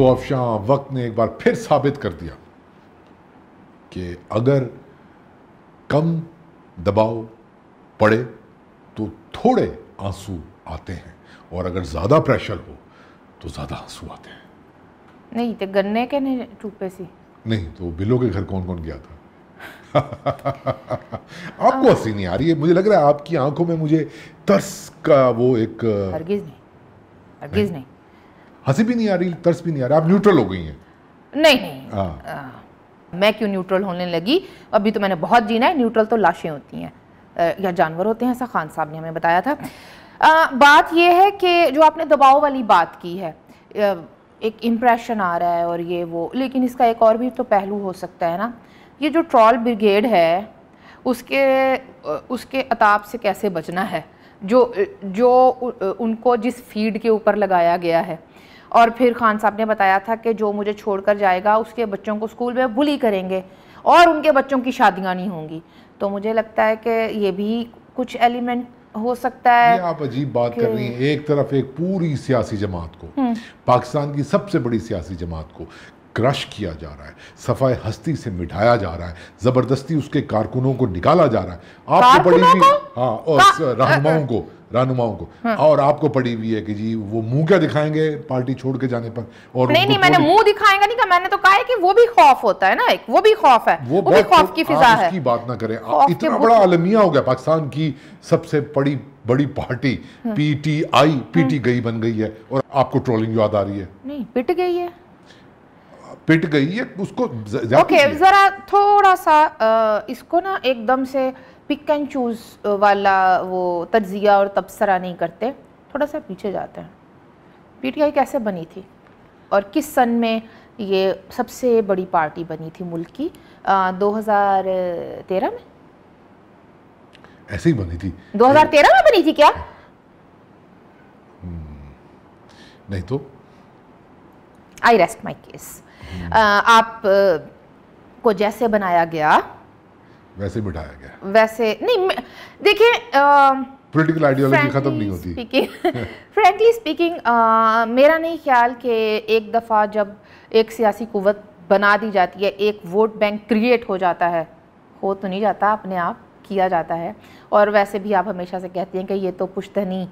तो अफशां वक्त ने एक बार फिर साबित कर दिया कि अगर कम दबाव पड़े तो थोड़े आंसू आते हैं, और अगर ज़्यादा प्रेशर हो तो ज़्यादा आंसू आते हैं। नहीं तो गन्ने के नहीं टूपे सी नहीं तो बिल्लो के घर कौन कौन गया था? आपको हंसी नहीं आ रही है, मुझे लग रहा है आपकी आंखों में मुझे तरस का वो एक हरगिज नहीं हंसी भी नहीं आ रही, तरस भी नहीं आ रहा, आप न्यूट्रल हो गई हैं। नहीं मैं क्यों न्यूट्रल होने लगी? अभी तो मैंने बहुत जीना है। न्यूट्रल तो लाशें होती हैं या जानवर होते हैं, ऐसा खान साहब ने हमें बताया था। बात यह है कि जो आपने दबाव वाली बात की है, एक इम्प्रेशन आ रहा है और ये वो, लेकिन इसका एक और भी तो पहलू हो सकता है ना। ये जो ट्रॉल ब्रिगेड है उसके अताब से कैसे बचना है, जो उनको जिस फीड के ऊपर लगाया गया है। और फिर खान साहब ने बताया था कि जो मुझे छोड़कर जाएगा उसके बच्चों को स्कूल में बुली करेंगे और उनके बच्चों की शादियां नहीं होंगी। तो मुझे लगता है कि ये भी कुछ एलिमेंट हो सकता है। ये आप अजीब बात कर रही हैं। एक तरफ एक पूरी सियासी जमात को, पाकिस्तान की सबसे बड़ी सियासी जमात को क्रश किया जा रहा है, सफाए हस्ती से मिटाया जा रहा है, जबरदस्ती उसके कारकुनों को निकाला जा रहा है। आपको पड़ी हुई, हाँ, और रहनुमाओं को हाँ। और आपको पड़ी हुई है कि जी वो मुंह क्या दिखाएंगे पार्टी छोड़ के जाने पर। और नहीं मैंने मुंह दिखाएंगा नहीं कहा, मैंने तो कहा है कि वो भी खौफ होता है ना, एक वो भी खौफ है, वो भी खौफ की फिजा है। उसकी बात ना करें, इतना बड़ा अलमिया हो गया पाकिस्तान की सबसे बड़ी पार्टी पीटीआई पीटी गई बन गई है, और आपको ट्रोलिंग याद आ रही है? नहीं, पिट गई है उसको। ओके, जरा थोड़ा सा इसको ना एकदम से पिक एंड चूज वाला वो तज्जिया और तबसरा नहीं करते, थोड़ा सा पीछे जाते हैं। पीटीआई कैसे बनी थी और किस सन में ये सबसे बड़ी पार्टी बनी थी मुल्क की? 2013 में ऐसे ही बनी थी। 2013 में बनी थी क्या? नहीं तो आई रेस्ट माई केस। आप को जैसे बनाया गया वैसे बिठाया गया, वैसे नहीं। देखिए, पॉलिटिकल आइडियोलॉजी खत्म नहीं होती। फ्रैंकली स्पीकिंग मेरा नहीं ख्याल कि एक दफ़ा जब एक सियासी कुव्वत बना दी जाती है, एक वोट बैंक क्रिएट हो जाता है, हो तो नहीं जाता, अपने आप किया जाता है। और वैसे भी आप हमेशा से कहती हैं कि ये तो पुश्तनी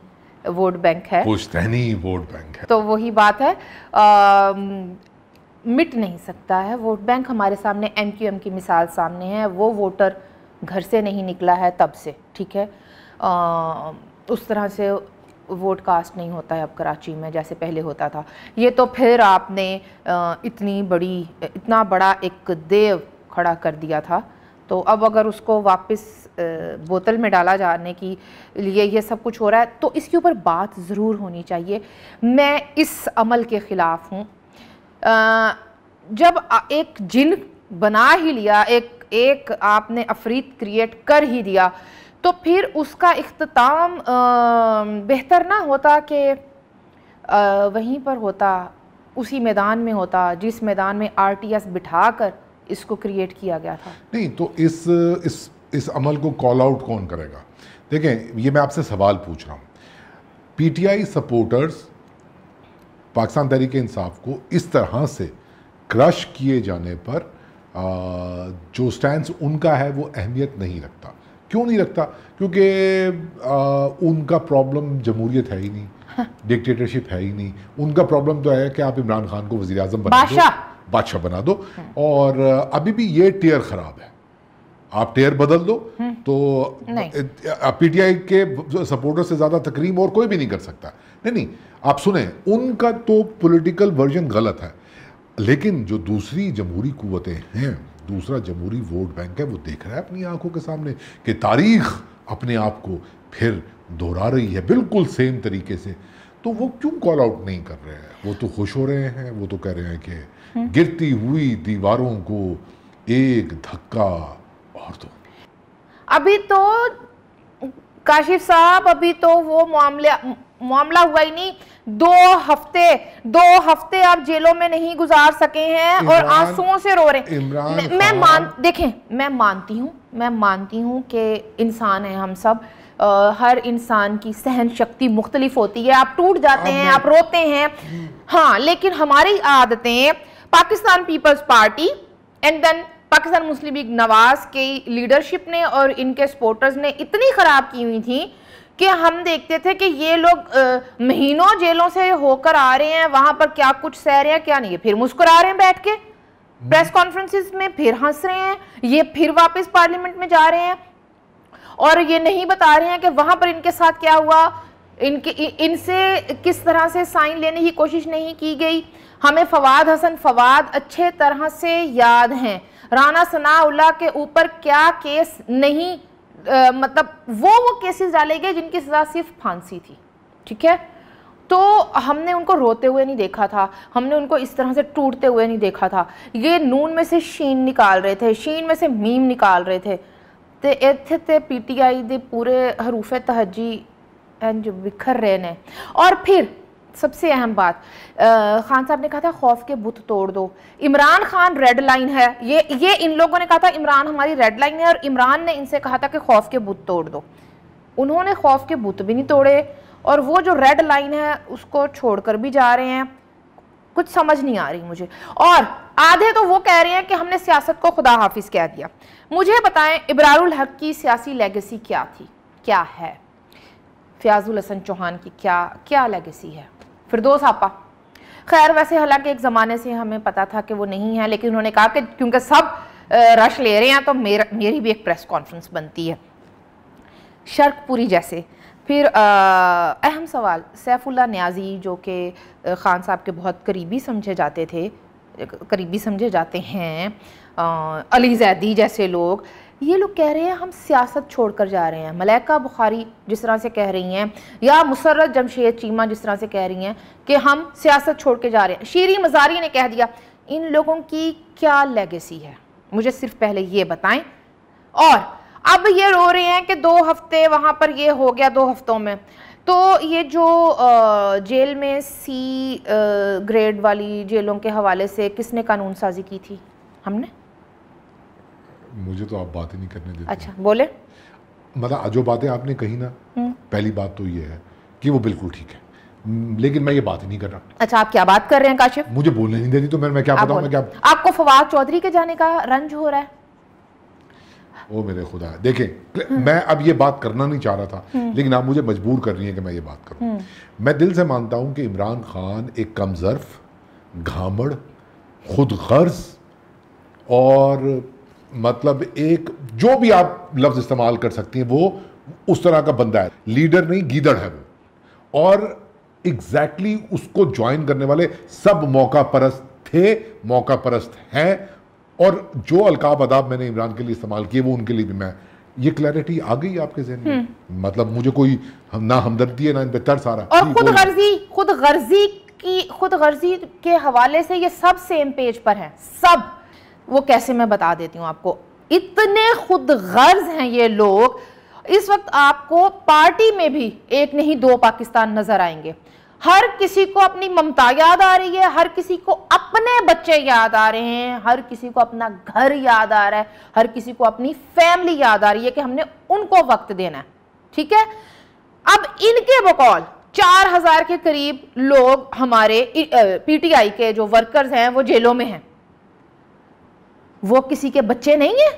वोट बैंक है, पुश्तनी वोट बैंक है, तो वही बात है। मिट नहीं सकता है वोट बैंक। हमारे सामने एमक्यूएम की मिसाल सामने है, वो वोटर घर से नहीं निकला है तब से, ठीक है। उस तरह से वोट कास्ट नहीं होता है अब कराची में जैसे पहले होता था। ये तो फिर आपने इतना बड़ा एक देव खड़ा कर दिया था, तो अब अगर उसको वापस बोतल में डाला जाने की लिए ये सब कुछ हो रहा है, तो इसके ऊपर बात ज़रूर होनी चाहिए। मैं इस अमल के ख़िलाफ़ हूँ। जब एक जिन बना ही लिया, एक आपने अफरीत क्रिएट कर ही दिया, तो फिर उसका इख्तिताम बेहतर ना होता कि वहीं पर होता, उसी मैदान में होता जिस मैदान में आरटीएस बिठाकर इसको क्रिएट किया गया था। नहीं तो इस अमल को कॉल आउट कौन करेगा? देखें, ये मैं आपसे सवाल पूछ रहा हूँ, पीटीआई सपोर्टर्स पाकिस्तान तहरीक इंसाफ को इस तरह से क्रश किए जाने पर जो स्टैंड उनका है वो अहमियत नहीं रखता। क्यों नहीं रखता? क्योंकि उनका प्रॉब्लम जमहूरियत है ही नहीं, डिक्टेटरशिप है ही नहीं। उनका प्रॉब्लम तो है कि आप इमरान खान को वज़ीर आज़म बादशाह बना दो, और अभी भी ये टेयर ख़राब है, आप टेयर बदल दो तो पीटीआई के सपोर्टर से ज़्यादा तकरीम और कोई भी नहीं कर सकता। नहीं, आप सुने, उनका तो पॉलिटिकल वर्जन गलत है, लेकिन जो दूसरी जमहूरी कुव्वतें हैं, दूसरा जमहूरी वोट बैंक है, वो देख रहा है अपनी आंखों के सामने कि तारीख अपने आप को फिर दोहरा रही है बिल्कुल सेम तरीके से। तो वो क्यों कॉल आउट नहीं कर रहे हैं? वो तो खुश हो रहे हैं, वो तो कह रहे हैं कि गिरती हुई दीवारों को एक धक्का और दो। अभी तो काशिफ साहब, अभी तो वो मामला हुआ ही नहीं। 2 हफ्ते आप जेलों में नहीं गुजार सके हैं और आंसुओं से रो रहे हैं। मैं मानती हूँ कि इंसान है हम सब, हर इंसान की सहन शक्ति मुख्तलिफ होती है, आप टूट जाते हैं, आप रोते हैं, हाँ, लेकिन हमारी आदतें Pakistan Peoples Party and then Pakistan Muslim League Nawaz के लीडरशिप ने और इनके सपोर्टर्स ने इतनी ख़राब की हुई थी कि हम देखते थे कि ये लोग महीनों जेलों से होकर आ रहे हैं, वहाँ पर क्या कुछ सह रहे हैं क्या नहीं, फिर मुस्कुरा रहे हैं बैठ के प्रेस कॉन्फ्रेंसिस में, फिर हंस रहे हैं, ये फिर वापस पार्लियामेंट में जा रहे हैं और ये नहीं बता रहे हैं कि वहाँ पर इनके साथ क्या हुआ, इनसे किस तरह से साइन लेने की कोशिश नहीं की गई। हमें फवाद हसन फवाद अच्छे तरह से याद हैं, राना सनाउल्लाह के ऊपर क्या केस नहीं मतलब वो केसेस डाले गए जिनकी सज़ा सिर्फ फांसी थी, ठीक है। तो हमने उनको रोते हुए नहीं देखा था, हमने उनको इस तरह से टूटते हुए नहीं देखा था। ये नून में से शीन निकाल रहे थे, शीन में से मीम निकाल रहे थे ते इत्थे ते पीटीआई दे पूरे हरूफे तहजी एंड बिखर रहे ने। और फिर सबसे अहम बात, खान साहब ने कहा था खौफ के बुत तोड़ दो, इमरान खान रेड लाइन है, ये इन लोगों ने कहा था इमरान हमारी रेड लाइन है और इमरान ने इनसे कहा था कि खौफ के बुत तोड़ दो। उन्होंने खौफ के बुत भी नहीं तोड़े और वो जो रेड लाइन है उसको छोड़कर भी जा रहे हैं, कुछ समझ नहीं आ रही मुझे। और आधे तो वो कह रहे हैं कि हमने सियासत को खुदा हाफिज कह दिया। मुझे बताएं इबरारुल हक की सियासी लेगेसी क्या थी, क्या है, फयाजुल हसन चौहान की क्या लेगेसी है, फिरदौस आपा, खैर वैसे हालांकि एक ज़माने से हमें पता था कि वो नहीं है, लेकिन उन्होंने कहा कि क्योंकि सब रश ले रहे हैं तो मेरी भी एक प्रेस कॉन्फ्रेंस बनती है, शर्कपुरी जैसे। फिर अहम सवाल, सैफुल्लाह न्याजी जो कि खान साहब के बहुत करीबी समझे जाते थे, करीबी समझे जाते हैं, अली जैदी जैसे लोग, ये लोग कह रहे हैं हम सियासत छोड़कर जा रहे हैं। मलाइका बुखारी जिस तरह से कह रही हैं या मुसर्रत जमशेद चीमा जिस तरह से कह रही हैं कि हम सियासत छोड़ के जा रहे हैं। शीरी मज़ारी ने कह दिया। इन लोगों की क्या लेगेसी है मुझे सिर्फ पहले ये बताएं। और अब ये रो रहे हैं कि 2 हफ्ते वहाँ पर ये हो गया 2 हफ्तों में, तो ये जो जेल में C ग्रेड वाली जेलों के हवाले से किसने कानून साजी की थी? हमने। मुझे तो आप बात ही नहीं करने देते। अच्छा बोले। मतलब जो बातें आपने कही ना, पहली बात तो ये है कि वो बिल्कुल ठीक है, लेकिन मैं ये बात ही नहीं कर रहा। अच्छा आप क्या बात कर रहे हैं काशिफ? मुझे बोलने नहीं देती तो मैं क्या बताऊं, मैं क्या। आपको फवाद चौधरी के जाने का रंज हो रहा है? ओ मेरे खुदा, देखें मैं अब ये बात करना नहीं चाह रहा था, लेकिन आप मुझे मजबूर कर रही हैं कि मैं ये बात करूं। मैं दिल से मानता हूं कि इमरान खान एक कमजर्फ, घामड़, खुद गर्ज और मतलब एक जो भी आप लफ्ज इस्तेमाल कर सकती हैं, वो उस तरह का बंदा है। लीडर नहीं, गीदड़ है वो। और एग्जैक्टली उसको ज्वाइन करने वाले सब मौका परस्त थे, मौका परस्त हैं, और जो अलकाब अदाब मैंने इमरान के लिए इस्तेमाल किए वो उनके लिए भी मैं, ये क्लैरिटी आ गई आपके ज़हन में। मतलब मुझे कोई ना हमदर्दी है ना इन पे तरस आ रहा। और खुद गर्जी के हवाले से ये सब सेम पेज पर हैं, सब। वो कैसे, मैं बता देती हूँ आपको। इतने खुद गर्ज हैं ये लोग, इस वक्त आपको पार्टी में भी एक नहीं 2 पाकिस्तान नजर आएंगे। हर किसी को अपनी ममता याद आ रही है, हर किसी को अपने बच्चे याद आ रहे हैं, हर किसी को अपना घर याद आ रहा है, हर किसी को अपनी फैमिली याद आ रही है कि हमने उनको वक्त देना है, ठीक है। अब इनके बकौल 4000 के करीब लोग हमारे पीटीआई के जो वर्कर्स हैं वो जेलों में हैं। वो किसी के बच्चे नहीं हैं,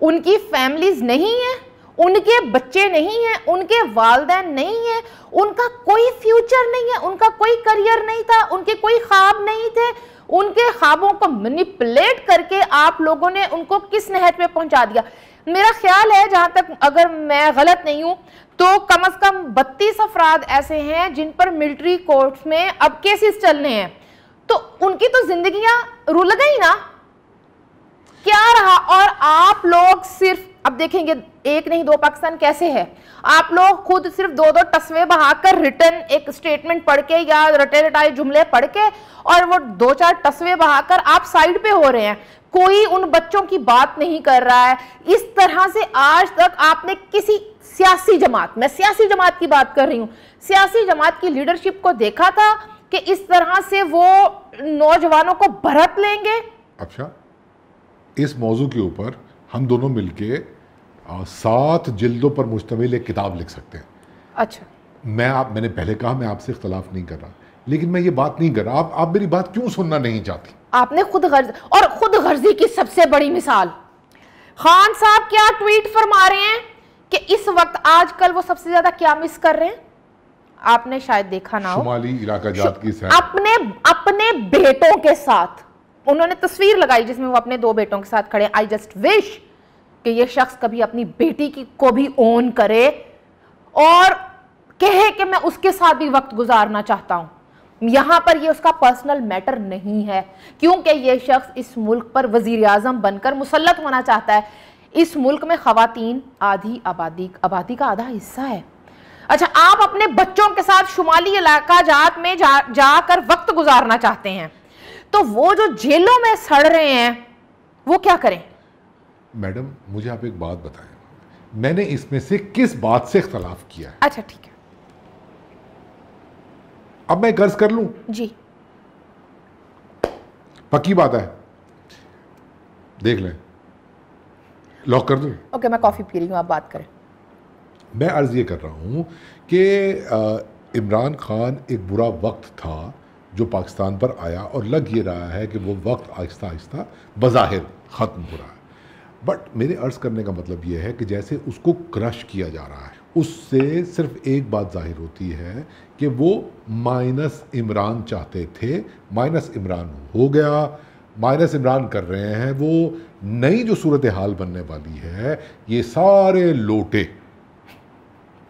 उनकी फैमिलीज नहीं हैं, उनके बच्चे नहीं हैं, उनके वालिदैन नहीं हैं, उनका कोई फ्यूचर नहीं है, उनका कोई करियर नहीं था, उनके कोई ख्वाब नहीं थे। उनके ख्वाबों को मैनिपुलेट करके आप लोगों ने उनको किस नहर पे पहुंचा दिया। मेरा ख्याल है, जहां तक अगर मैं गलत नहीं हूं, तो कम से कम 32 अफराद ऐसे हैं जिन पर मिलिट्री कोर्ट्स में अब केसेस चल रहे हैं। तो उनकी तो जिंदगियां रुल गई ना, क्या रहा। और आप लोग सिर्फ, अब देखेंगे 1 नहीं 2 पाकिस्तान कैसे है, आप लोग खुद सिर्फ 2-2 तस्वे बहाकर रिटर्न एक स्टेटमेंट पढ़ के या रटे रटाए जुमले पढ़ के और वो 2-4 तस्वे बहाकर आप साइड पे हो रहे हैं। कोई उन बच्चों की बात नहीं कर रहा है। इस तरह से आज तक आपने किसी सियासी जमात, मैं सियासी जमात की बात कर रही हूं, सियासी जमात की लीडरशिप को देखा था कि इस तरह से वो नौजवानों को भरत लेंगे? अच्छा, इस मौजू के ऊपर हम दोनों मिलके 7 जिल्दों पर मुश्तमिल एक किताब लिख सकते हैं। अच्छा, मैंने पहले कहा मैं आपसे इख्तलाफ नहीं कर रहा, लेकिन मैं ये बात नहीं कर रहा। आप मेरी बात क्यों सुनना नहीं चाहती? आपने खुद गर्जी की सबसे बड़ी मिसाल, खान साहब क्या ट्वीट फरमा रहे हैं कि इस वक्त आजकल वो सबसे ज्यादा क्या मिस कर रहे हैं, आपने शायद देखा ना हो, शुमाली इलाका जात की अपने बेटों के साथ उन्होंने तस्वीर लगाई जिसमें वो अपने 2 बेटों के साथ खड़े। आई जस्ट विश कि ये शख्स कभी अपनी बेटी को भी ओन करे और कहे कि मैं उसके साथ भी वक्त गुजारना चाहता हूं। यहां पर ये उसका पर्सनल मैटर नहीं है, क्योंकि ये शख्स इस मुल्क पर वजीर आजम बनकर मुसल्लत होना चाहता है। इस मुल्क में खवातीन आधी आबादी का आधा हिस्सा है। अच्छा, आप अपने बच्चों के साथ शुमाली इलाका जात में जाकर वक्त गुजारना चाहते हैं, तो वो जो जेलों में सड़ रहे हैं वो क्या करें? मैडम, मुझे आप एक बात बताएं, मैंने इसमें से किस बात से इख्तलाफ किया है? अच्छा ठीक है, अब मैं गर्ज कर लूं जी, पक्की बात है, देख लें, लॉक कर दूं? ओके, मैं कॉफी पी रही हूं, आप बात करें। मैं अर्ज ये कर रहा हूं कि इमरान खान एक बुरा वक्त था जो पाकिस्तान पर आया, और लग ये रहा है कि वो वक्त आहिस्ता आहिस्ता बज़ाहिर ख़त्म हो रहा है। बट मेरे अर्ज़ करने का मतलब ये है कि जैसे उसको क्रश किया जा रहा है, उससे सिर्फ एक बात जाहिर होती है कि वो माइनस इमरान चाहते थे, माइनस इमरान हो गया, माइनस इमरान कर रहे हैं। वो नई जो सूरत हाल बनने वाली है, ये सारे लोटे,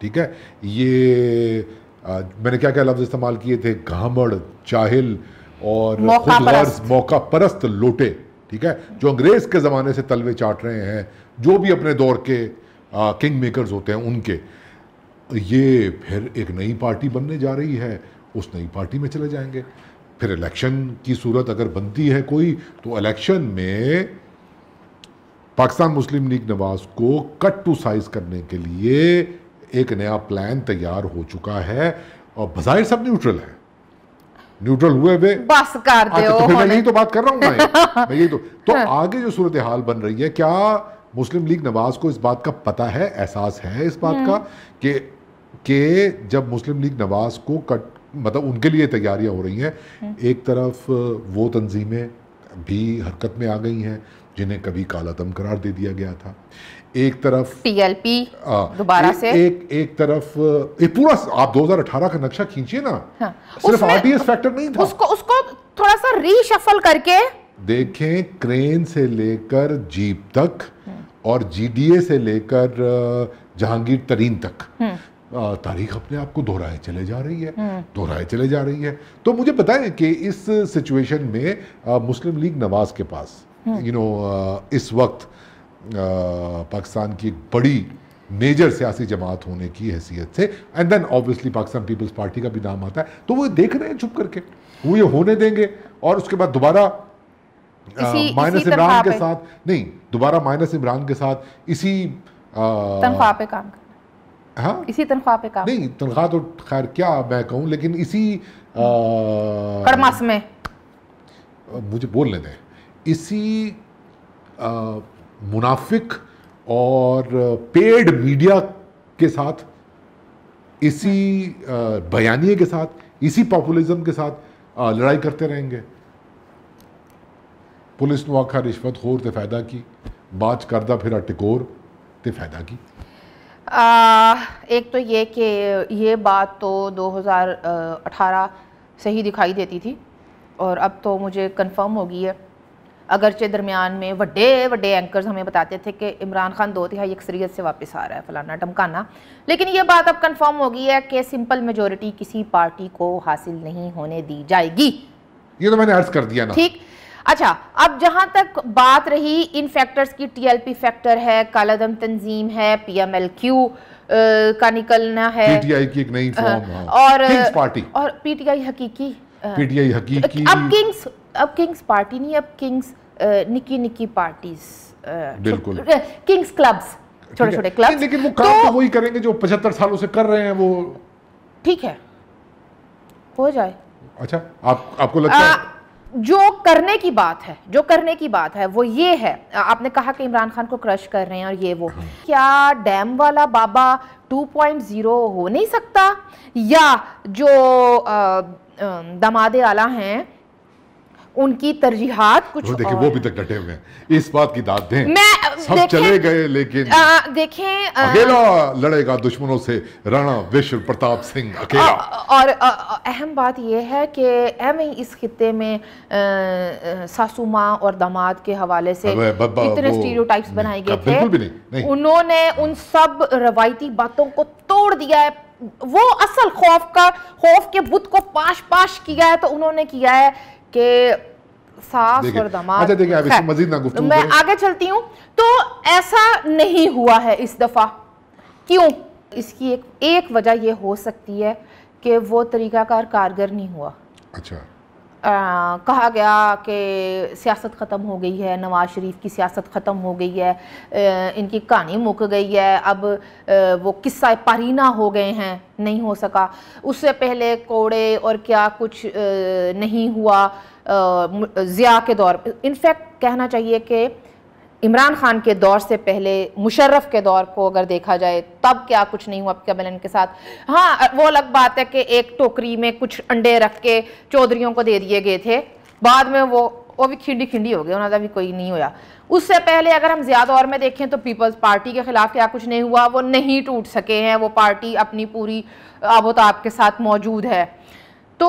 ठीक है, ये मैंने क्या क्या लफ्ज़ इस्तेमाल किए थे, घामड़, जाहिल और मौका परस्त लोटे, ठीक है, जो अंग्रेज के ज़माने से तलवे चाट रहे हैं, जो भी अपने दौर के किंग मेकर्स होते हैं उनके, ये फिर एक नई पार्टी बनने जा रही है, उस नई पार्टी में चले जाएंगे। फिर इलेक्शन की सूरत अगर बनती है कोई, तो इलेक्शन में पाकिस्तान मुस्लिम लीग नवाज को कट टू साइज करने के लिए एक नया प्लान तैयार हो चुका है, और बज़ाहिर सब न्यूट्रल है, न्यूट्रल हुए वे बस कर दो। तो फिर मैं यही तो बात कर रहा हूं ना, मैं यही तो आगे जो सूरत हाल बन रही है, क्या मुस्लिम लीग नवाज को इस बात का पता है, एहसास है इस बात का कि जब मुस्लिम लीग नवाज को मतलब उनके लिए तैयारियां हो रही हैं, एक तरफ वो तंजीमें भी हरकत में आ गई हैं जिन्हें कभी काला दम करार दे दिया गया था, एक तरफ टीएलपी दोबारा से, एक तरफ एक पूरा आप 2018 का नक्शा खींचिए ना, हाँ, सिर्फ आरटीएस फैक्टर नहीं था, उसको थोड़ा सा रीशफल करके देखें, क्रेन से लेकर जीप तक और जीडीए से लेकर जहांगीर तरीन तक तारीख अपने आप को दोहराए चले जा रही है। तो मुझे बताएं कि इस सिचुएशन में मुस्लिम लीग नवाज के पास इस वक्त पाकिस्तान की एक बड़ी मेजर सियासी जमात होने की हैसियत से, and then obviously Pakistan Peoples Party का भी नाम आता है, तो वो देख रहे हैं चुप करके, वो ये होने देंगे, और उसके बाद दोबारा माइनस इमरान के साथ नहीं, दोबारा माइनस इमरान के साथ इसी तनख्वाह पे काम, हाँ, इसी तनख्वाह पे काम नहीं, तनख्वाह तो खैर क्या मैं कहूँ, लेकिन इसी कड़मास में मुझे बोलने दें, इसी मुनाफिक और पेड मीडिया के साथ, इसी बयानिए के साथ, इसी पॉपुलिज्म के साथ लड़ाई करते रहेंगे। पुलिस नु आखा रिश्वत खोर ते फायदा की, बाज करदा फिर टिकोर ते फायदा की। एक तो ये कि ये बात तो 2018 से ही दिखाई देती थी, और अब तो मुझे कंफर्म हो गई है, अगरचे दरमियान में बड़े एंकर्स हमें बताते थे कि इमरान खान 2/3 अक्सरियत से वापस आ रहा है, फलाना टमकाना, लेकिन ये बात अब कंफर्म हो गई है कि सिंपल मेजोरिटी किसी पार्टी को हासिल नहीं होने दी जाएगी। ये तो मैंने अर्ज कर दिया ना, ठीक। अच्छा, अब जहां तक बात रही इन फैक्टर्स की, टीएलपी फैक्टर है, कालादम तंजीम है, पीएमएलक्यू का निकलना है, पीटीआई की एक नई फॉर्म, और किंग्स पार्टी, और पीटीआई हकीकी, अब किंग्स पार्टी नहीं, अब किंग्स निकी पार्टीज, बिल्कुल किंग्स क्लब्स, छोटे क्लब्स, लेकिन वो काम तो वही करेंगे जो 75 सालों से कर रहे हैं, वो ठीक है, हो जाए। अच्छा, आपको लगता है जो करने की बात है, जो करने की बात है वो ये है, आपने कहा कि इमरान खान को क्रश कर रहे हैं और ये वो, क्या डैम वाला बाबा 2.0 हो नहीं सकता, या जो दामाद आला हैं उनकी तरजीहात कुछ देखिए और वो भी तक डटे हुए हैं, इस बात की दाद दें। मैं सब चले गए लेकिन देखें अकेला लड़ेगा दुश्मनों से राणा विश्व प्रताप सिंह अकेला। और अहम बात यह है कि एम इस खित्ते में सासू माँ और दामाद के हवाले से इतने स्टीरियोटाइप्स बनाए गए थे, बिल्कुल भी नहीं। उन्होंने उन सब रवायती बातों को तोड़ दिया है। वो असल खौफ के बुत को पाश पाश किया है, तो उन्होंने किया है कि सास और दामाद। अच्छा देखिए, अब इसमें मजीद ना गुफ्तगू मैं आगे चलती हूँ। तो ऐसा नहीं हुआ है इस दफा। क्यों? इसकी एक वजह यह हो सकती है कि वो तरीकाकार कारगर नहीं हुआ। अच्छा, कहा गया कि सियासत ख़त्म हो गई है, नवाज शरीफ की सियासत ख़त्म हो गई है, इनकी कहानी मुक गई है, अब वो किस्सा पारीना हो गए हैं, नहीं हो सका। उससे पहले कोड़े और क्या कुछ नहीं हुआ ज़िया के दौर। इनफैक्ट कहना चाहिए कि इमरान खान के दौर से पहले मुशर्रफ के दौर को अगर देखा जाए तब क्या कुछ नहीं हुआ कैबिनेट के साथ। हाँ, वो अलग बात है कि एक टोकरी में कुछ अंडे रख के चौधरियों को दे दिए गए थे, बाद में वो भी खिंडी खिंडी हो गए, उन्होंने भी कोई नहीं होया। उससे पहले अगर हम ज़्यादा दौर में देखें तो पीपल्स पार्टी के खिलाफ क्या कुछ नहीं हुआ, वो नहीं टूट सके हैं, वो पार्टी अपनी पूरी आबोताब के साथ मौजूद है। तो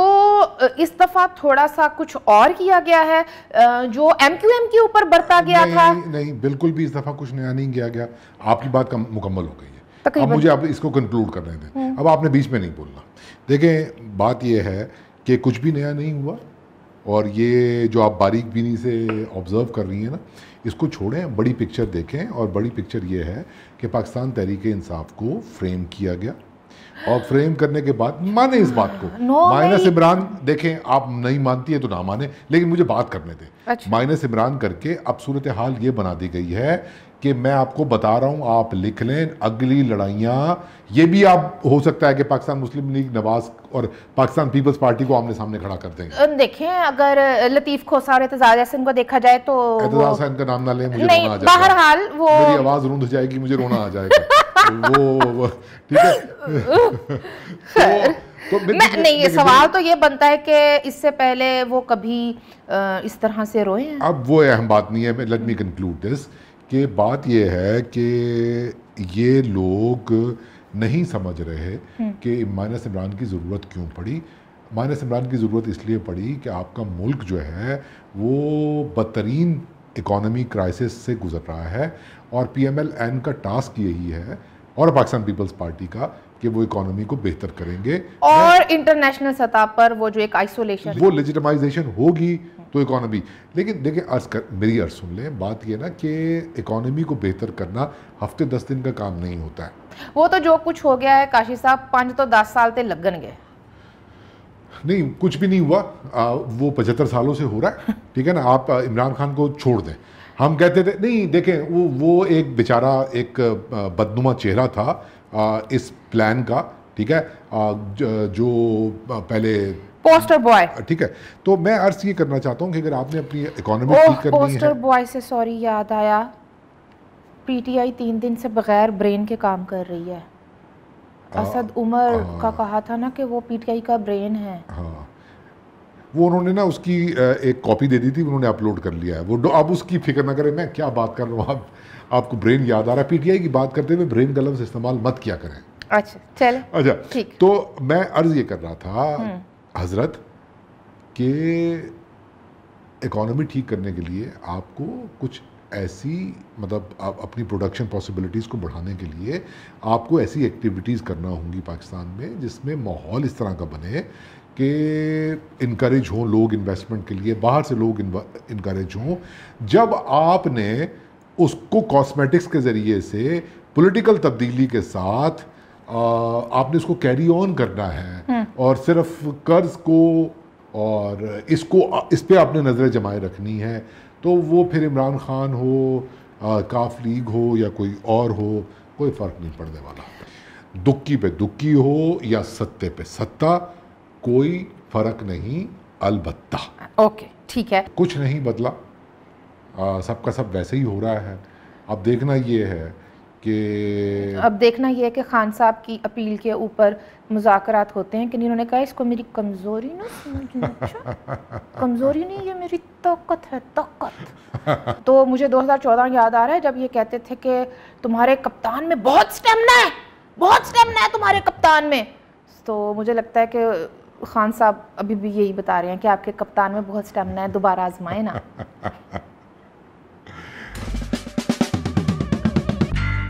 इस दफा थोड़ा सा कुछ और किया गया है जो MQM के ऊपर बरता गया था। नहीं, बिल्कुल भी इस दफा कुछ नया नहीं किया गया। आपकी बात मुकम्मल हो गई है। अब मुझे आप इसको कंक्लूड करने दें। अब आपने बीच में नहीं बोलना। देखें, बात यह है कि कुछ भी नया नहीं हुआ, और ये जो आप बारीक बीनी से ऑब्जर्व कर रही हैं ना, इसको छोड़ें, बड़ी पिक्चर देखें। और बड़ी पिक्चर ये है कि पाकिस्तान तहरीक इंसाफ को फ्रेम किया गया, और फ्रेम करने के बाद माने इस बात को। माइनस इमरान, देखें आप नहीं मानती है तो ना माने, लेकिन मुझे बात करने दें। अच्छा। माइनस इमरान करके अब सूरत हाल ये बना दी गई है कि मैं आपको बता रहा हूं, आप लिख लें, अगली लड़ाइयां ये भी आप हो सकता है कि पाकिस्तान मुस्लिम लीग नवाज और पाकिस्तान पीपल्स पार्टी को आमने सामने खड़ा कर देंगे। देखें, अगर लतीफ खोसा और एतजाज हसन को देखा जाए तो एतजाज हसन का नाम ना लें, मुझे नहीं, रोना आ जाएगा। बहरहाल वो मेरी आवाज रूंध जाएगी, मुझे रोना आ जाएगा। वो ठीक है। तो नहीं, ये सवाल तो ये बनता है कि इससे पहले वो कभी इस तरह से रोए हैं। अब वो अहम बात नहीं है। लेट मी कंक्लूड दिस, कि बात ये है कि ये लोग नहीं समझ रहे कि माइनस इमरान की ज़रूरत क्यों पड़ी। माइनस इमरान की ज़रूरत इसलिए पड़ी कि आपका मुल्क जो है वो बदतरीन इकोनॉमी क्राइसिस से गुजर रहा है, और PMLN का टास्क यही है, और पाकिस्तान पीपल्स पार्टी का, कि वो इकोनॉमी को बेहतर करेंगे, और इंटरनेशनल सतह पर वो जो एक आइसोलेशन, वो लेजिटिमाइजेशन होगी तो इकोनॉमी। लेकिन देखिए, मेरी अर्ज सुन लें, बात ये ना कि इकोनॉमी को बेहतर करना हफ्ते 10 दिन का काम नहीं होता है। वो तो जो कुछ हो गया है काशी साहब, 5 तो 10 साल ते लगन गए। नहीं, कुछ भी नहीं हुआ। वो 75 सालों से हो रहा है, ठीक है ना। आप इमरान खान को छोड़ दें। हम कहते थे नहीं, देखें वो एक बेचारा एक बदनुमा चेहरा था इस प्लान का, ठीक है, जो पहले पोस्टर बॉय, ठीक है। तो मैं अर्ज ये करना चाहता हूँ कि अगर आपने अपनी इकोनॉमी ठीक करनी है। पोस्टर बॉय से सॉरी याद आया, PTI 3 दिन से बगैर ब्रेन के काम कर रही है। असद उमर का कहा था ना कि वो PTI का ब्रेन है। हाँ, वो उन्होंने ना उसकी एक कॉपी दे दी थी, उन्होंने अपलोड कर लिया है वो। अब उसकी फिक्र ना करें, मैं क्या बात कर रहा हूँ। आपको ब्रेन याद आ रहा है। PTI की बात करते हुए ब्रेन का लफ्ज़ इस्तेमाल मत किया करें। अच्छा, चले, अच्छा ठीक। तो मैं अर्ज ये कर रहा था हजरत कि इकोनॉमी ठीक करने के लिए आपको कुछ ऐसी, मतलब अपनी प्रोडक्शन पॉसिबिलिटीज़ को बढ़ाने के लिए आपको ऐसी एक्टिविटीज़ करना होंगी पाकिस्तान में जिसमें माहौल इस तरह का बने कि इनकरेज हों लोग इन्वेस्टमेंट के लिए, बाहर से लोग इनकरेज हों। जब आपने उसको कॉस्मेटिक्स के ज़रिए से पॉलिटिकल तब्दीली के साथ आपने उसको कैरी ऑन करना है, और सिर्फ कर्ज को और इस पे आपने नज़रें जमाए रखनी है, तो वो फिर इमरान खान हो, काफ लीग हो या कोई और हो, कोई फ़र्क नहीं पड़ने वाला। दुक्की पे दुक्की हो या सत्ते पे सत्ता, कोई फ़र्क नहीं अलबत्ता। ओके, ठीक है। कुछ नहीं बदला, सबका सब वैसे ही हो रहा है। अब देखना ये है कि खान साहब की अपील के ऊपर मुज़ाकरात होते हैं कि इन्होंने कहा इसको मेरी कमज़ोरी ना समझना। अच्छा, कमज़ोरी नहीं, ये मेरी ताकत है, ताकत। तो मुझे 2014 याद आ रहा है जब ये कहते थे कि तुम्हारे कप्तान में बहुत स्टेमिना है, बहुत स्टेमिना है तुम्हारे कप्तान में। तो मुझे लगता है कि खान साहब अभी भी यही बता रहे हैं कि आपके कप्तान में बहुत स्टेमिना है, दोबारा आजमाए ना।